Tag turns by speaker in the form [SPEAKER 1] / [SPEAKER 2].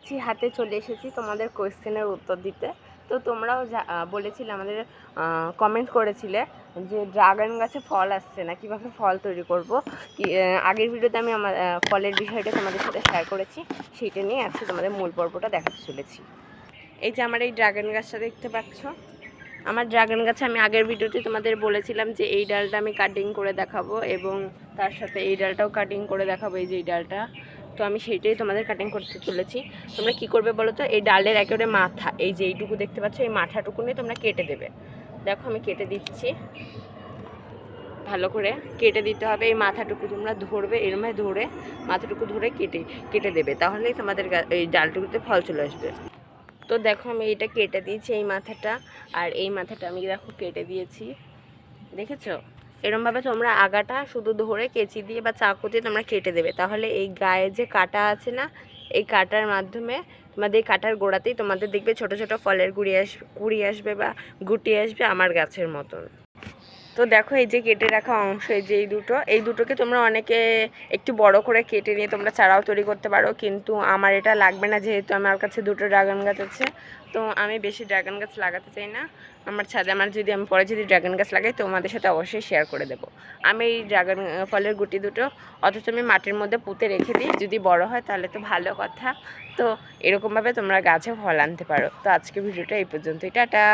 [SPEAKER 1] কাছাকাছি হাতে চলে এসেছি তোমাদের কোয়েশ্চেনের উত্তর দিতে। তো তোমরাও বলেছিলে, আমাদের কমেন্ট করেছিলে যে ড্রাগন গাছে ফল আসছে না, কীভাবে ফল তৈরি করব। আগের ভিডিওতে আমি আমার ফলের বিষয়টা তোমাদের সাথে শেয়ার করেছি, সেইটা নিয়ে আজকে তোমাদের মূল পর্বটা দেখাতে চলেছি। এই যে আমার এই ড্রাগন গাছটা দেখতে পাচ্ছ, আমার ড্রাগন গাছে আমি আগের ভিডিওতে তোমাদের বলেছিলাম যে এই ডালটা আমি কাটিং করে দেখাবো এবং তার সাথে এই ডালটাও কাটিং করে দেখাবো, এই যে এই ডালটা। তো আমি সেইটাই তোমাদের কাটিং করতে চলেছি। তোমরা কি করবে বলো তো, এই ডালের একেবারে মাথা, এই যে এইটুকু দেখতে পাচ্ছ, এই মাথাটুকু নিয়ে তোমরা কেটে দেবে। দেখো আমি কেটে দিচ্ছি, ভালো করে কেটে দিতে হবে। এই মাথাটুকু তোমরা ধরবে, এরমভাবে ধরে মাথাটুকু ধরে কেটে দেবে, তাহলেই তোমাদের এই ডালটুকুতে ফল চলে আসবে। তো দেখো আমি এটা কেটে দিয়েছি, এই মাথাটা, আর এই মাথাটা আমি দেখো কেটে দিয়েছি, দেখেছো? এরমভাবে তোমরা আগাটা শুধু ধরে কেচি দিয়ে বা চাকু দিয়ে তোমরা কেটে দেবে, তাহলে এই গায়ে যে কাটা আছে না, এই কাটার মাধ্যমে তোমাদের এই কাটার গোড়াতেই তোমাদের দেখবে ছোট ছোট ফলের কুড়ি আসবে বা গুটি আসবে আমার গাছের মতন। তো দেখো এই যে কেটে রাখা অংশ, এই যে এই দুটোকে তোমরা অনেকে একটু বড় করে কেটে নিয়ে তোমরা চারাও তৈরি করতে পারো, কিন্তু আমার এটা লাগবে না, যেহেতু আমার কাছে দুটো ড্রাগন গাছ আছে। তো আমি বেশি ড্রাগন গাছ লাগাতে চাই না আমার ছাদে। আমি পরে যদি ড্রাগন গাছ লাগাই তোমাদের সাথে অবশ্যই শেয়ার করে দেবো। আমি এই ড্রাগন ফলের গুটি দুটো অথচ আমি মাটির মধ্যে পুঁতে রেখে দিই, যদি বড় হয় তাহলে তো ভালো কথা। তো এরকমভাবে তোমরা গাছে ফল আনতে পারো। তো আজকে ভিডিওটা এই পর্যন্তই, টাটা।